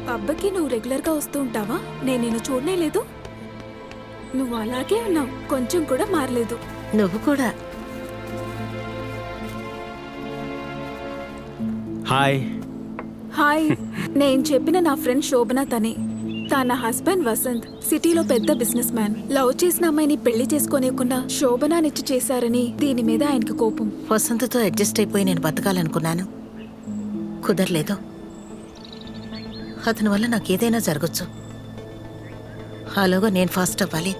పబ్బకి నువ్వు రెగ్యులర్గా వస్తూ ఉంటావా? నేను నిన్ను చూడనే లేదు. నువ్వు అలాగే ఉన్నావు, కొంచెం కూడా మారలేదు. నువ్వు కూడా. హాయ్. హాయ్. నేను చెప్పిన నా ఫ్రెండ్ శోభన తనే. తన హస్బెండ్ వసంత్ సిటీలో పెద్ద బిజినెస్ మ్యాన్. లవ్ చేసిన అమ్మాయిని పెళ్లి చేసుకోనివ్వకుండా శోభనానిచ్చి చేశారని దీని మీద ఆయనకి కోపం. వసంతతో అడ్జస్ట్ అయిపోయి నేను బతకాలనుకున్నాను, కుదరలేదు. అతని వల్ల నాకేదైనా జరగచ్చు. అలాగా నేను ఫాస్ట్ అవ్వాలి.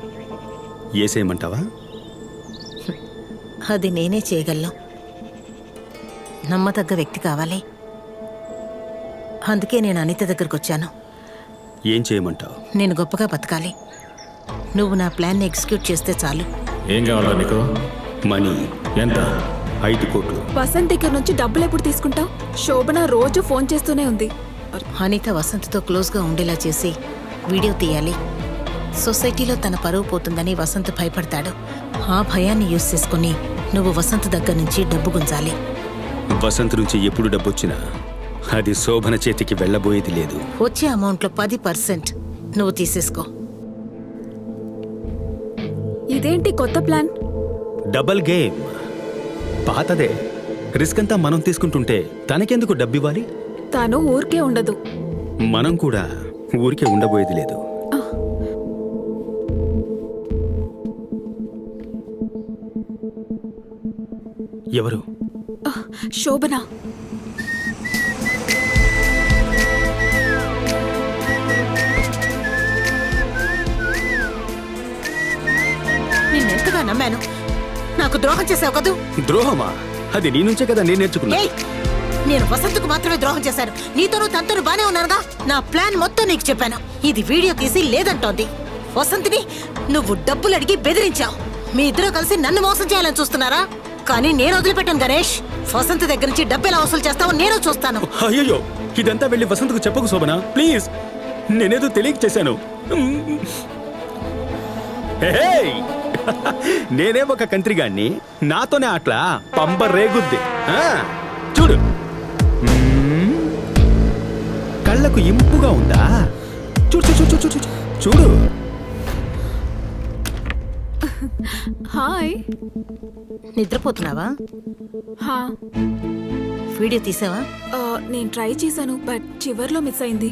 ఏసేయమంటావా? అది నేనే చేయగలను. నమ్మదగ్గ వ్యక్తి కావాలి. అందుకే నేను అనిత దగ్గరకు వచ్చాను. ఏం చేయమంటావు? నేను గొప్పగా బతకాలి. నువ్వు నా ప్లాన్ని ఎగ్జిక్యూట్ చేస్తే చాలు. ఏం కావాలా నీకు? మనీ. ఎంత? 5 కోట్లు. వసంత్ దగ్గర నుంచి డబ్బులు ఎప్పుడు తీసుకుంటావు? శోభన రోజు ఫోన్ చేస్తూనే ఉంది. అనిత వసంత్తో క్లోజ్గా ఉండేలా చేసి వీడియో తీయాలి. సొసైటీలో తన పరువు పోతుందని వసంత్ భయపడతాడు. ఆ భయాన్ని యూజ్ చేసుకుని నువ్వు వసంత్ దగ్గర నుంచి డబ్బు గుంజాలి. వసంత్ నుంచి ఎప్పుడు డబ్బొచ్చినా అది శోభన చేతికి వెళ్ళబోయేది లేదు. వచ్చే అమౌంట్లో 10% నువ్వు తీసేసుకో. ఇదేంటి కొత్త ప్లాన్? Double game. పాతదే. రిస్క్ అంతా మనం తీసుకుంటుంటే తనకెందుకు డబ్బివ్వాలి? తాను ఊరికే ఉండదు. మనం కూడా ఊరికే ఉండబోయేది లేదు. ఎవరు? శోభన. నిన్నెంతగా నమ్మాను. నాకు ద్రోహం చేసావు కదూ. ద్రోహమా? అది నీ నుంచే కదా నేను నేర్చుకున్నా. ఏయ్, నేను వసంత్కు మాత్రమే ద్రోహం చేశాను. నీతోనూ తనతోనూ బానే ఉన్నానుగా. నా ప్లాన్ మొత్తం నీకు చెప్పాను. ఇది వీడియో తీసి లేదంటోంది. వసంత్ని నువ్వు డబ్బులు అడిగి బెదిరించావు. మీ ఇద్దరు కలిసి నన్ను మోసం చేయాలని చూస్తున్నారా? కానీ నేను వదిలిపెట్టాను గణేష్. వసంత్ దగ్గర నుంచి డబ్బు ఎలా వసూలు చేస్తావో నేను చూస్తాను. అయ్యో, ఇదంతా వెళ్ళి వసంత్కు చెప్పకు శోభన, ప్లీజ్. నేనేదో తెలియక చేశాను. హేయ్! నేనే ఒక కంత్రిగాన్ని, నాతోనే అట్లా పంప రేగుద్ది. చూడు, కళ్ళకు ఇంపుగా ఉందా? చూడు చూడు చూడు చూడు చూడు. హాయ్. నిద్రపోతున్నావా? హా. వీడియో తీసావా? నేను ట్రై చేశాను, బట్ చివర్లో మిస్ అయింది.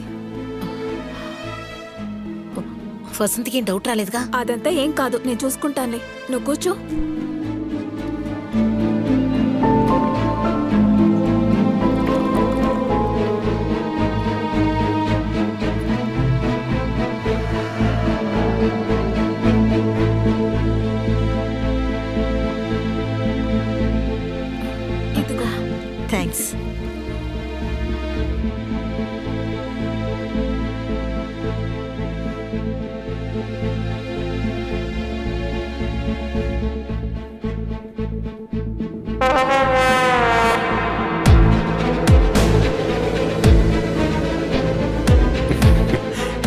వసంత్కి డౌట్ రాలేదుగా? అదంతా ఏం కాదు, నేను చూసుకుంటానులే. నువ్వు కూర్చో. ఇదిగో. థ్యాంక్స్.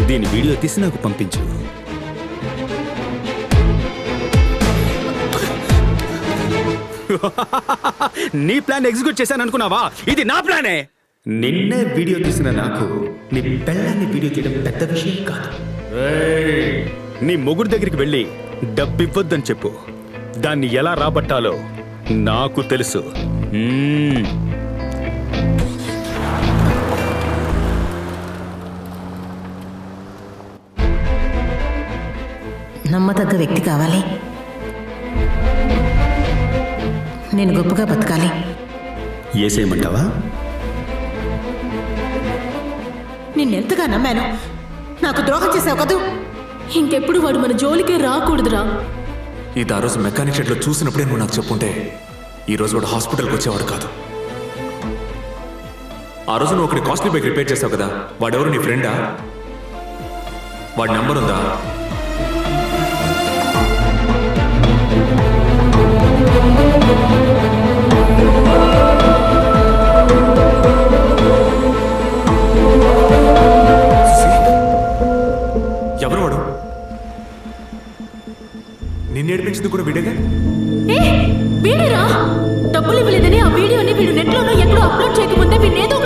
దీని వీడియో తీసి నాకు పంపించు. నీ ప్లాన్ ఎగ్జిక్యూట్ చేశాను అనుకున్నావా? ఇది నా ప్లానే. నిన్నే వీడియో తీసిన నాకు నీ పెళ్ళాన్ని వీడియో తీయడం పెద్ద విషయం కాదు. నీ మొగుడు దగ్గరికి వెళ్ళి డబ్బివ్వద్దని చెప్పు. దాన్ని ఎలా రాబట్టాలో నాకు తెలుసు. నమ్మదగ్గ వ్యక్తి కావాలి. నేను గొప్పగా బతకాలి. ఏసేయమంటావా? నిన్నెంతగా నమ్మాను. నాకు ద్రోహం చేసావు కదూ. ఇంకెప్పుడు వాడు మన జోలికే రాకూడదురా. ఇది ఆ రోజు మెకానిక్ షెడ్లో చూసినప్పుడే నువ్వు నాకు చెప్పుంటే ఈ రోజు వాడు హాస్పిటల్కి వచ్చేవాడు కాదు. ఆ రోజు నువ్వు ఒకటి కాస్ట్లీ బైక్ రిపేర్ చేసావు కదా, వాడెవరు? నీ ఫ్రెండా? వాడి నెంబర్ ఉందా? ఎవరు వాడు? నిన్ను ఏడిపించింది కూడా వీడేగా? వీడేరా డబ్బులు ఇవ్వలేదని ఆ వీడియోని వీడు నెట్లోనో ఎక్కడో అప్లోడ్ చేయకముందే వీడిని ఏదో